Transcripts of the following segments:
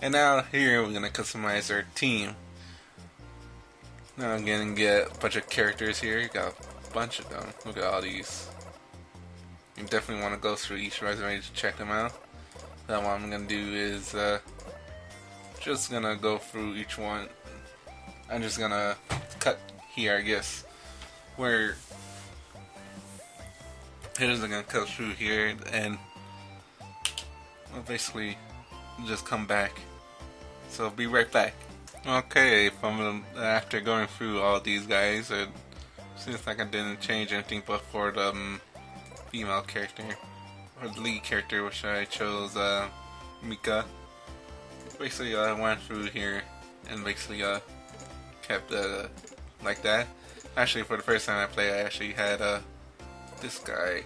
And now here we're gonna customize our team. Now I'm gonna get a bunch of characters here. You got a bunch of them. Look at all these. You definitely want to go through each resume to check them out. Then what I'm gonna do is just gonna go through each one. I'm just gonna cut here, I guess, where here's gonna cut through here, and well, basically just come back. So be right back. Okay, from after going through all these guys, it seems like I didn't change anything but for the female character, or the lead character, which I chose Mika. Basically, I went through here and basically kept like that. Actually, for the first time I played, I actually had this guy.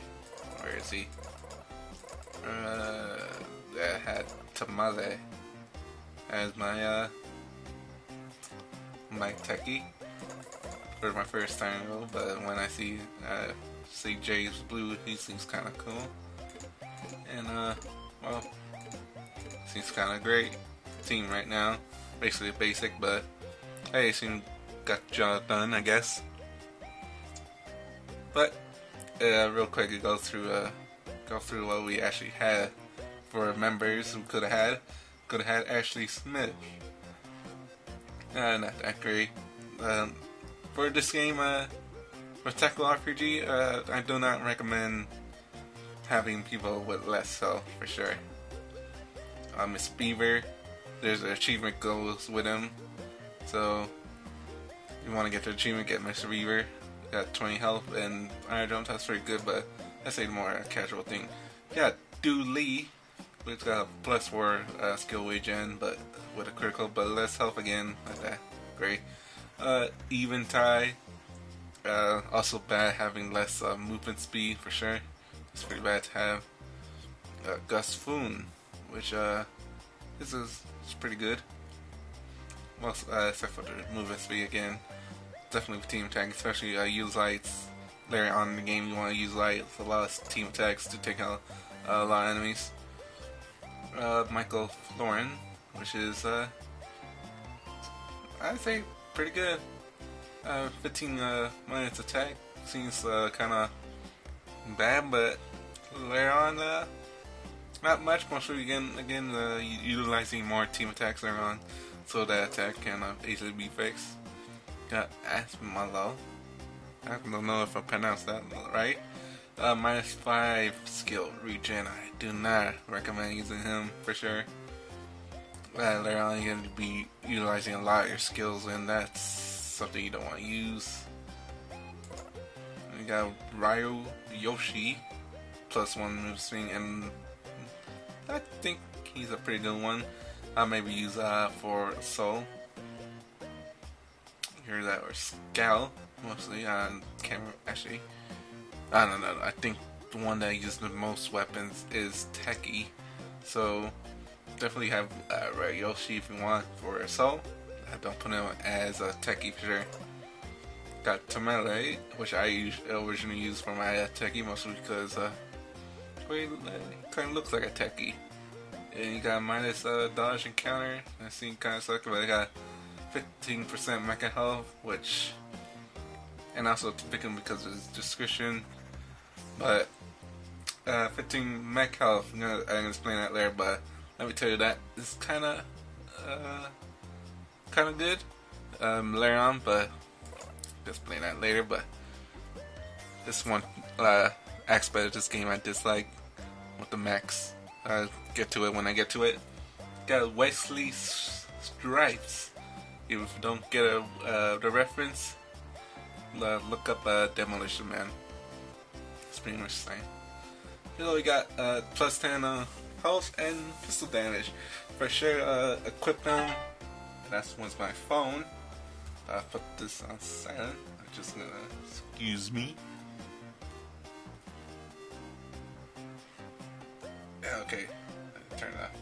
Where is he? I had Tamale as my my techie for my first time though. But when I see Jay's blue, he seems kind of cool, and well, seems kind of great team right now. Basically basic, but hey, seems got the job done, I guess. But real quick, to go through what we actually had for members who could have had Ashley Smith. Not that great. For this game, for Tactical RPG, I do not recommend having people with less health for sure. Miss Beaver, there's an achievement goes with him, so you want to get the achievement, get Mr. Beaver. Got 20 health, and Iron Jump, that's pretty good, but that's a more casual thing. Yeah, Do Lee, which got a plus 4 skill wage in, but with a critical, but less health again, like that. Great. Even Tie, also bad having less movement speed for sure. It's pretty bad to have. Gus Foon, which is pretty good. Most except for the movement speed again. Definitely with team attack, especially use lights. Later on in the game, you want to use lights. A lot of team attacks to take out a lot of enemies. Michael Florin, which is I'd say pretty good. 15 minutes attack seems kind of bad, but later on, not much. Mostly again, utilizing more team attacks later on, so that attack can easily be fixed. Got Asmalo. I don't know if I pronounced that right. Minus 5 skill regen. I do not recommend using him for sure. Later on, you're going to be utilizing a lot of your skills, and that's something you don't want to use. You got Ryo Yoshi, plus 1 move swing, and I think he's a pretty good one. I'll maybe use for Soul. Hear that, or Scowl, mostly on camera. Actually, I don't know. I think the one that uses the most weapons is Techie, so definitely have Yoshi if you want for Assault. I don't put him as a Techie for sure. Got Tamale, which I originally used for my Techie, mostly because he kind of looks like a Techie. And you got minus dodge and counter. That seems kind of sucky, but I got 15% mecha health, which, and also to pick him because of his description, but 15 mech health, I'm gonna explain that later, but let me tell you that is kind of good later on, but just explain that later. But this one aspect of this game I dislike with the mechs. I'll get to it when I get to it. Got Wesley Stripes. If you don't get the reference, look up Demolition Man. It's pretty much the same. You know, we got plus 10 health and pistol damage. For sure, equip them. That's one's my phone. I'll put this on silent. I'm just gonna, excuse me. Yeah, okay. Turn it off.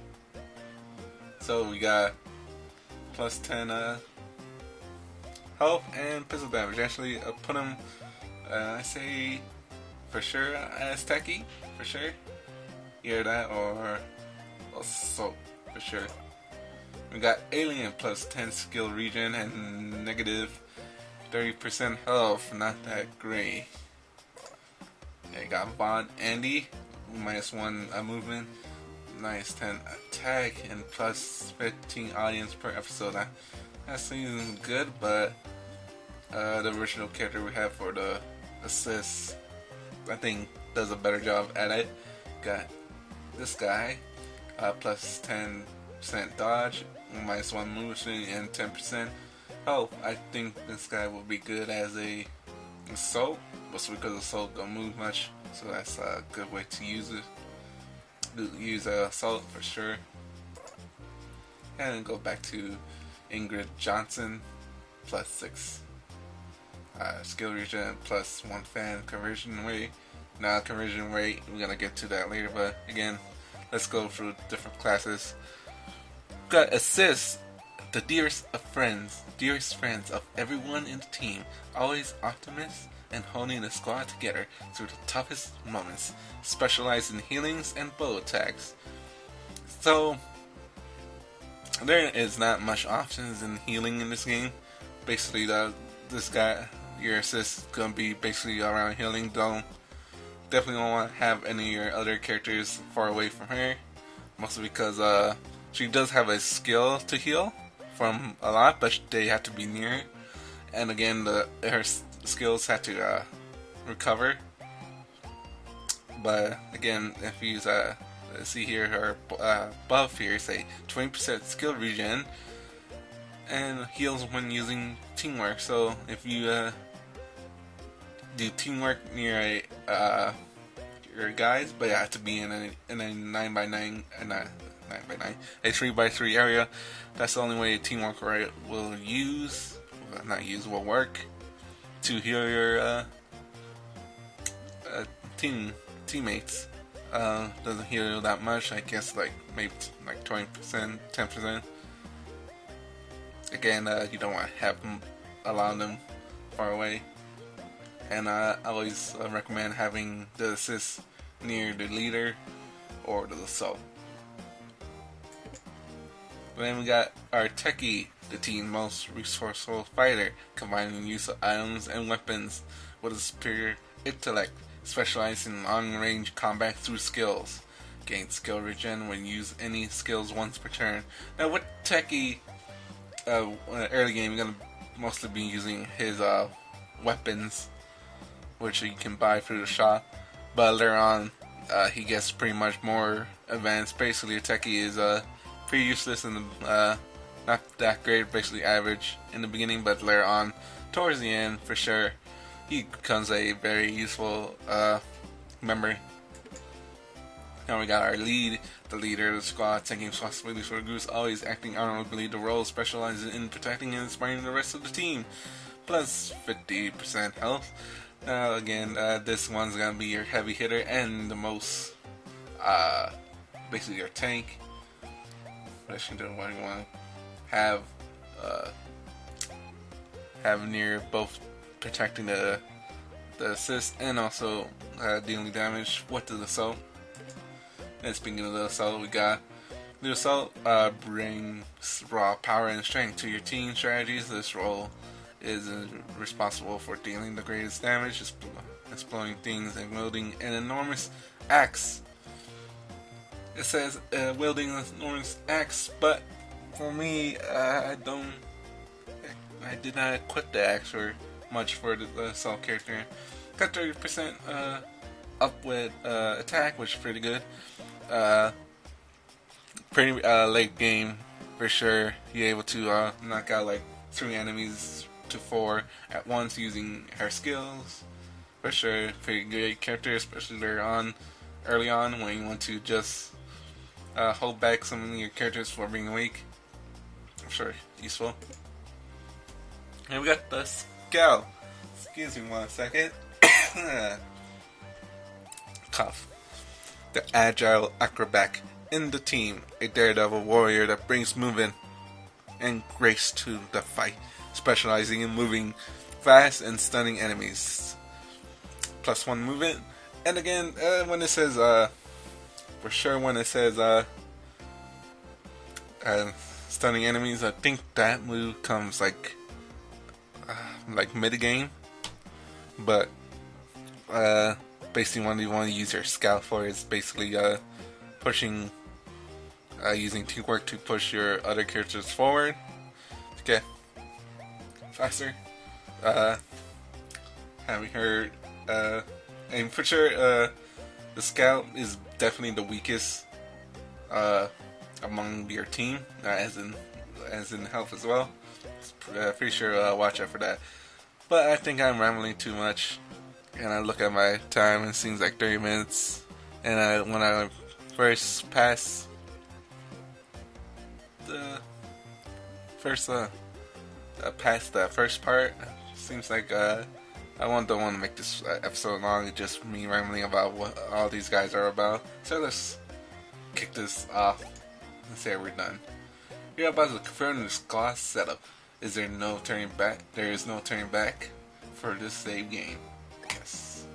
So we got plus 10 health and pistol damage. Actually, put him, I say, for sure as Techie, for sure. Either that or Assault, for sure. We got Alien plus 10 skill regen and negative 30% health. Not that great. Yeah, you got Bond Andy, -1 movement, -10 attack, and +15 audience per episode. That seems good, but the original character we have for the assists, I think, does a better job at it. Got this guy, +10% dodge, -1 movement, and 10% health. I think this guy will be good as a assault, mostly because assault don't move much, so that's a good way to use it. Use assault for sure. And then go back to Ingrid Johnson, +6 skill regen, +1 fan conversion rate. Now conversion rate, we're gonna get to that later, but again, let's go through different classes. We've got assist, the dearest friends of everyone in the team, always optimists and holding the squad together through the toughest moments, specialize in healings and bow attacks. So there is not much options in healing in this game. Basically, this guy, your assist is gonna be basically around healing. Definitely don't want to have any of your other characters far away from her, mostly because she does have a skill to heal from a lot, but they have to be near. And again, her skills have to recover. But again, if you use see here, her buff here, say 20% skill regen and heals when using teamwork. So if you do teamwork near your guys, but you have to be in a 9x9 a 3x3 area. That's the only way teamwork will work to heal your teammates. Doesn't heal that much. I guess maybe 20%, 10%. Again, you don't want to have them allow them far away. And I always recommend having the assist near the leader or the assault. Then we got our techie, the team's most resourceful fighter, combining use of items and weapons with a superior intellect, specializing in long-range combat through skills. Gain skill regen when you use any skills once per turn. Now with techie, early game, you're gonna mostly be using his weapons, which you can buy through the shop. But later on, he gets pretty much more advanced. Basically, a techie is pretty useless and not that great, basically average in the beginning, but later on, towards the end, for sure, he becomes a very useful member. Now we got our lead, the leader of the squad, taking responsibility for the groups, always acting honorably. The role specializes in protecting and inspiring the rest of the team. Plus 50% health. Now again, this one's gonna be your heavy hitter and the most, basically your tank. Especially the one you want to have near both protecting the assist and also dealing damage with the assault. And speaking of the assault, we got the assault brings raw power and strength to your team strategies. This role is responsible for dealing the greatest damage, exploding things, and wielding an enormous axe. It says wielding an enormous axe, but for me, I did not equip the axe for much for the assault character. Got 30% up with attack, which is pretty good. Pretty late game for sure. You're able to knock out 3 enemies to 4 at once using her skills. For sure, pretty good character, especially early on when you want to just hold back some of your characters for being weak. I'm sure useful. And we got the Scout. Excuse me 1 second. Cough. The agile acrobat in the team, a daredevil warrior that brings movement and grace to the fight, specializing in moving fast and stunning enemies. +1 movement, and again, when it says for sure, when it says stunning enemies. I think that move comes like mid game, but uh, basically what you want to use your scout for is basically pushing, using teamwork to push your other characters forward to get faster. Uh, have you heard? And for sure, the scout is definitely the weakest among your team, as in health as well. Pretty sure watch out for that. But I think I'm rambling too much, and I look at my time and it seems like 30 minutes. And when I first pass the past the first part, seems like I don't want to make this episode long. It's just me rambling about what all these guys are about. So let's kick this off and say we're done. You're about to confirm this class setup. Is there no turning back? There is no turning back for this save game. Yes.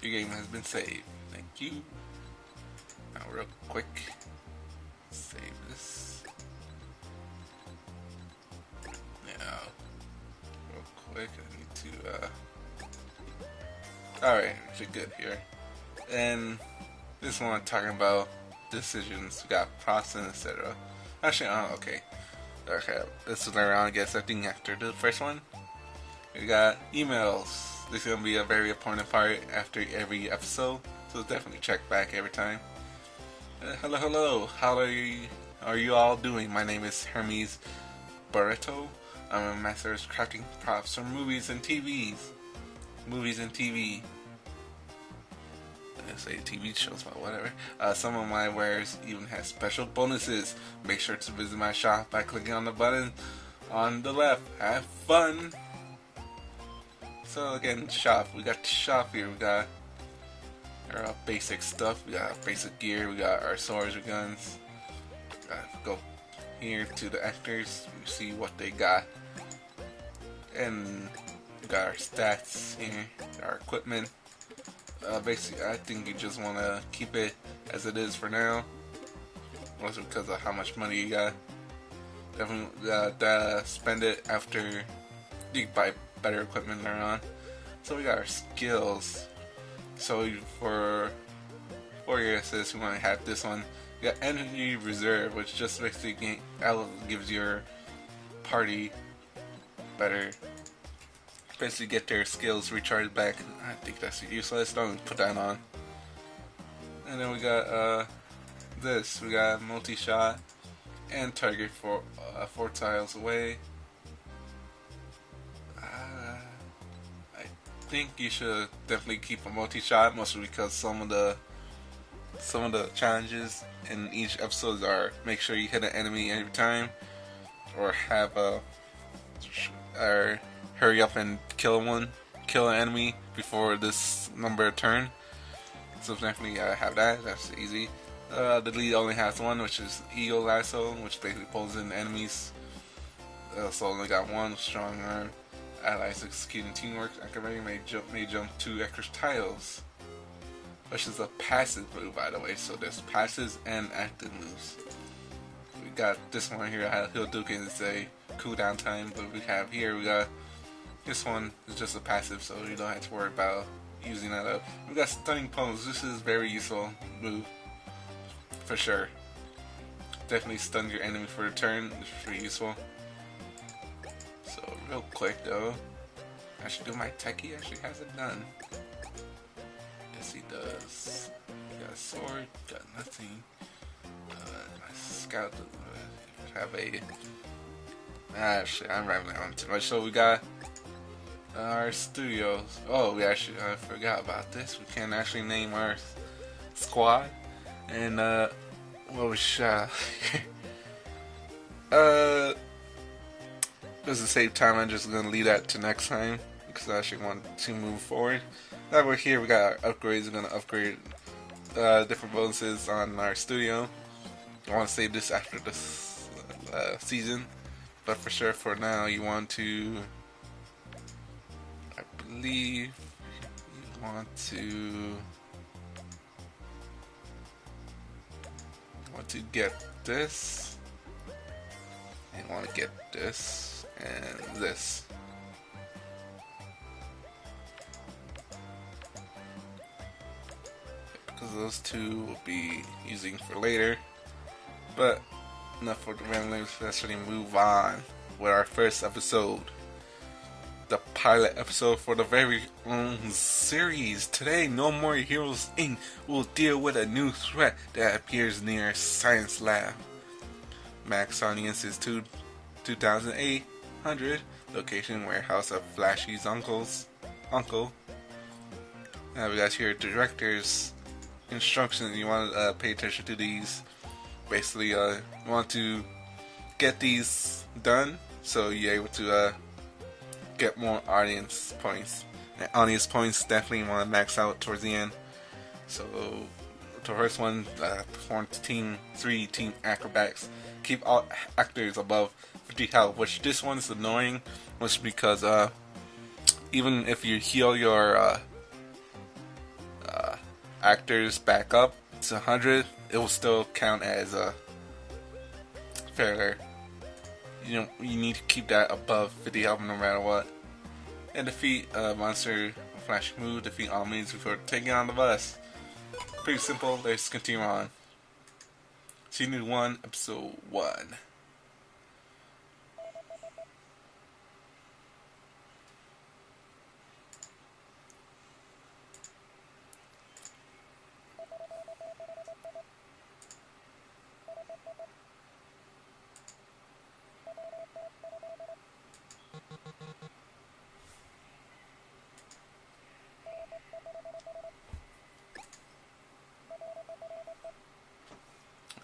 Your game has been saved. Thank you. Now real quick. Save this. Now, real quick, I need to, alright, we're good here. And this one I'm talking about decisions. We got process, etc. Actually, okay. Okay, this is around, I guess, I think after the first one. We got emails. This is going to be a very important part after every episode, so definitely check back every time. Hello, how are you all doing? My name is Hermes Barreto. I'm a master of crafting props for movies and TV. I say TV shows, but whatever. Some of my wares even have special bonuses. Make sure to visit my shop by clicking on the button on the left. Have fun! So again, shop. We got the shop here. We got our basic stuff. We got our basic gear. We got our swords or guns. Go here to the actors. We see what they got. And we got our stats here. Our equipment. Basically, I think you just want to keep it as it is for now. Also because of how much money you got. Definitely spend it after you buy better equipment later on. So we got our skills. So for your assist, we want to have this one. We got energy reserve, which just basically gives your party better. Basically get their skills recharged back. I think that's useless. Don't put that on. And then we got this. We got multi-shot and target for 4 tiles away. I think you should definitely keep a multi-shot, mostly because some of the challenges in each episode are make sure you hit an enemy every time, or have or hurry up and kill an enemy before this number turn. So definitely have that. That's easy. The lead only has one, which is Eagle Lasso, which basically pulls in enemies. So only got one strong arm. Allies executing teamwork. Activating may jump 2 extra tiles, which is a passive move, by the way. So there's passives and active moves. We got this one here. He'll do is a cooldown time, but we have here we got this one is just a passive, so you don't have to worry about using that up. We got stunning pose. This is very useful move for sure. Definitely stun your enemy for a turn. It's pretty useful. So real quick though, I should do my techie. Actually has it done. Yes, he does. Got a sword. Got nothing. My scout doesn't have a. Actually, I'm rambling on too much. So we got our studios. Oh, I forgot about this. We can actually name our squad. And what was just to save time, I'm just gonna leave that to next time because I actually want to move forward. Now we're here. We got our upgrades. We're gonna upgrade different bonuses on our studio. I want to save this after this season, but for sure for now you want to. I believe you want to get this. and want to get this and this. Because those two will be using for later. But enough for the randoms. Let's really move on with our first episode, the pilot episode for the very own series. Today, No More Heroes Inc. will deal with a new threat that appears near a science lab. Max audience is 2,800. Location warehouse of Flashy's uncle. Now we got here director's instructions. You want to pay attention to these. Basically, you want to get these done so you're able to get more audience points. And audience points definitely want to max out towards the end. So the first one, perform team acrobatics. Keep all actors above 50 health, which this one's annoying, which because even if you heal your actors back up to 100, it will still count as a failure. You need to keep that above 50 health no matter what. And defeat monster flash move. Defeat all enemies before taking on the bus. Pretty simple. Let's continue on. Season 1, Episode 1.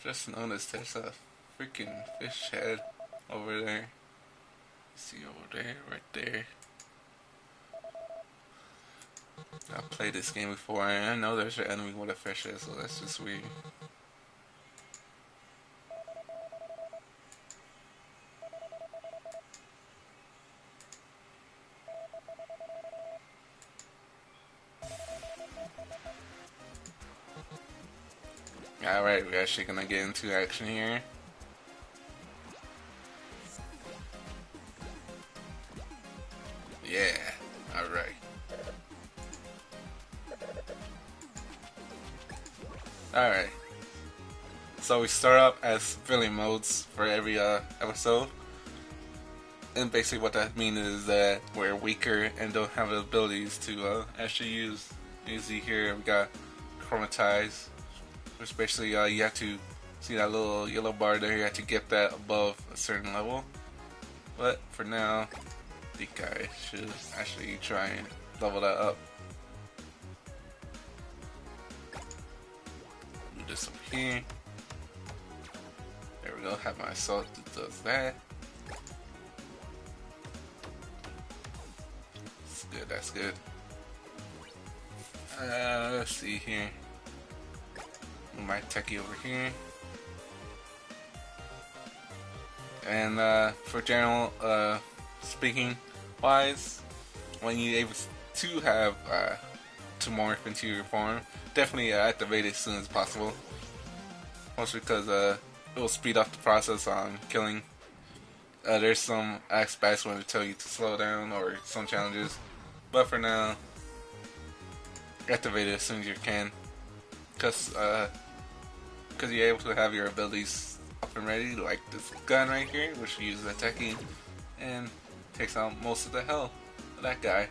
Just noticed there's a freaking fish head over there. See over there, right there. I've played this game before and I know there's an enemy with a fish head, so that's just weird. Alright, we're actually gonna get into action here. Yeah, alright. Alright. So we start up as villain modes for every episode. And basically what that means is that we're weaker and don't have the abilities to actually use. You see here we got Chromatize, which basically you have to see that little yellow bar there, you have to get that above a certain level. But for now, the guy should actually try and level that up. Do this over here. There we go, have my assault that does that. That's good, that's good. Let's see here. Move my techie over here. And for general speaking wise, when you're able to have to morph into your form, definitely activate it as soon as possible. Mostly because it will speed up the process on killing. There's some aspects when they tell you to slow down or some challenges, but for now, activate it as soon as you can. Because you're able to have your abilities up and ready, like this gun right here, which uses attacking and takes out most of the health of that guy.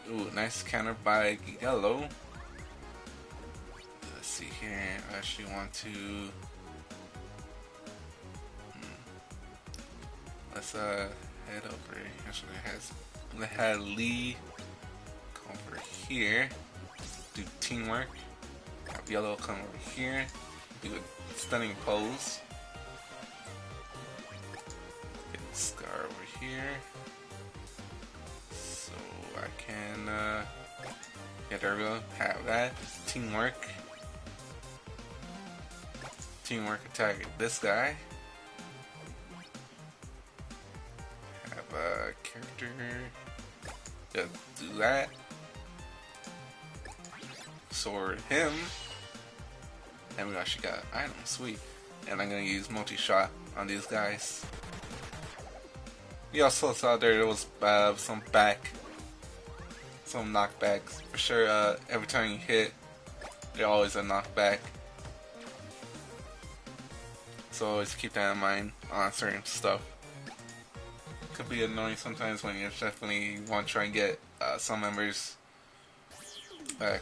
Ooh, nice counter by Yellow. Let's see here. I actually want to. Let's head over. Actually, let's have Lee come over here. Do teamwork. Have Yellow come over here. Do a stunning pose. Get Scar over here. So I can. Yeah, there we go. Have that. Teamwork. Teamwork attack this guy. Have a character. Just do that. Sword him. And we actually got an item, sweet. And I'm gonna use multi-shot on these guys. You also saw there was some knockbacks. For sure, every time you hit, there's always a knockback. So always keep that in mind on certain stuff. Could be annoying sometimes when you definitely want to try and get some members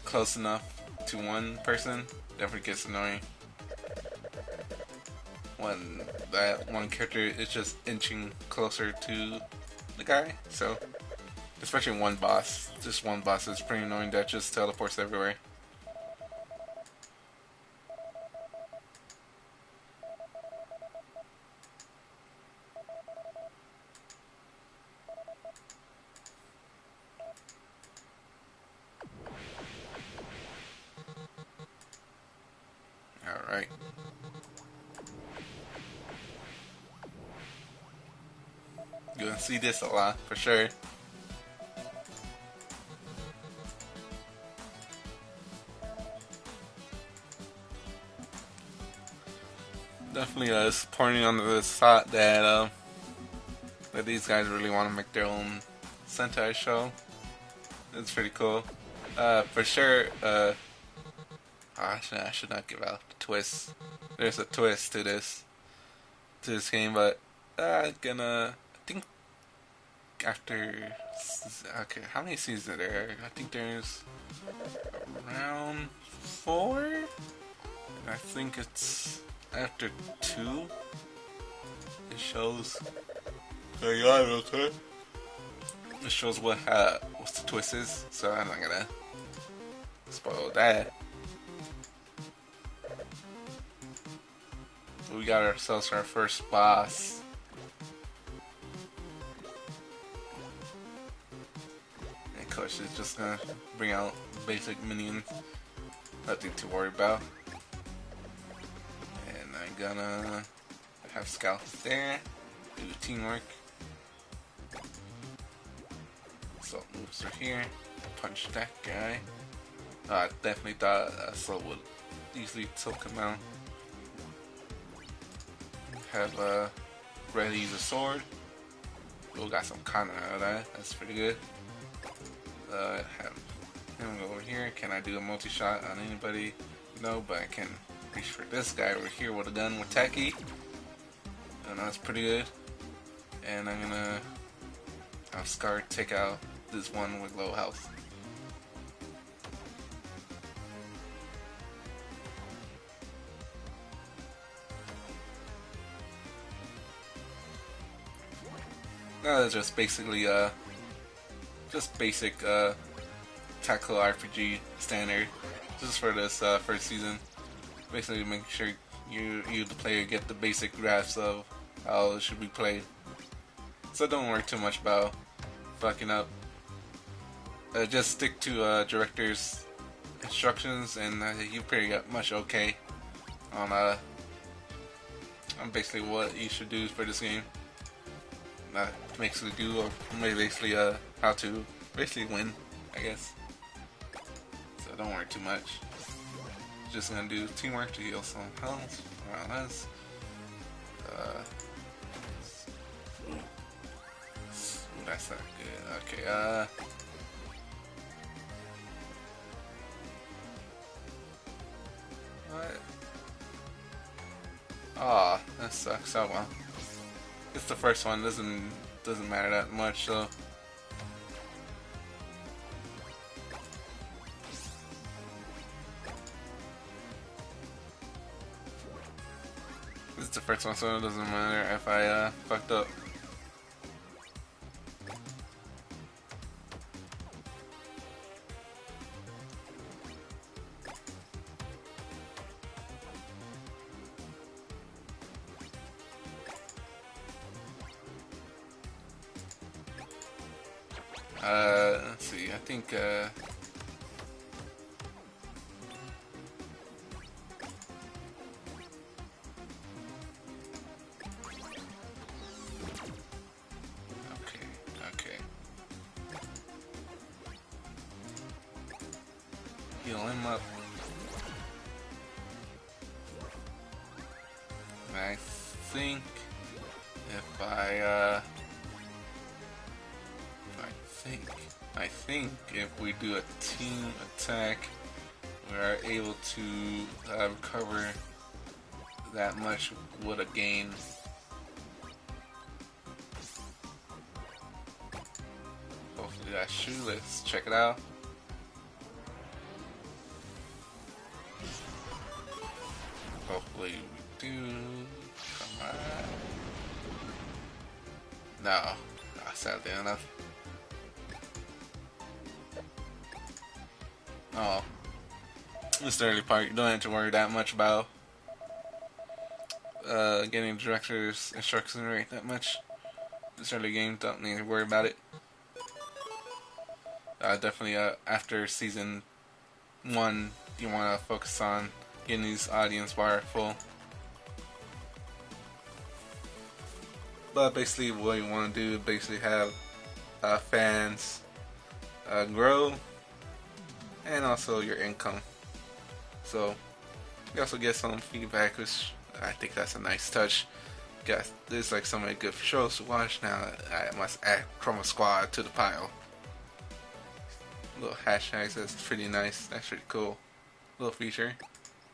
close enough to one person. Definitely gets annoying when that one character is just inching closer to the guy. So, especially one boss. Just one boss is pretty annoying that just teleports everywhere. Alright. You're gonna see this a lot, for sure. Definitely supporting on this thought that these guys really want to make their own Sentai show. It's pretty cool. For sure, I should not give out the twist. There's a twist to this game, but I think after, okay, how many seasons are there? I think there's around 4. And I think it's after 2. It shows. Hang on real quick. It shows what's the twist is, so I'm not gonna spoil that. We got ourselves our first boss. And of course, it's just gonna bring out basic minions. Nothing to worry about. And I'm gonna have scouts there. Do teamwork. Assault moves through here. Punch that guy. I definitely thought Assault would easily choke him out. Have ready to use a sword. We got some content out of that. That's pretty good. Have him go over here. Can I do a multi-shot on anybody? No, but I can reach for this guy over here with a gun with Taki. And that's pretty good. And I'm gonna have Scar take out this one with low health. That's just basically just basic tactical RPG standard, just for this first season. Basically, make sure you the player get the basic grasp of how it should be played. So don't worry too much about fucking up. Just stick to director's instructions, and you pretty much okay on basically what you should do for this game. Basically do, or basically how to basically win, I guess. So don't worry too much. Just gonna do teamwork to heal some health around us. That's not good. Okay, what? Aw, that sucks. Oh well. It's the first one, doesn't matter that much, so. This is the first one, so it doesn't matter if I fucked up. Let's see, I think, okay. heal him up. I think if I think if we do a team attack, we are able to recover that much with a gain. Hopefully that's true. Let's check it out. Hopefully we do. Come on. No, that's not good enough. Oh, this the early part. You don't have to worry that much about getting the director's instructions right that much. This early game, don't need to worry about it. Definitely after season 1, you want to focus on getting these audience bar full. But basically what you want to do is basically have fans grow, and also your income. So you also get some feedback, which I think that's a nice touch. There's like so many good shows to watch now. I must add Chroma Squad to the pile. Little hashtags, that's pretty nice. That's pretty cool. Little feature.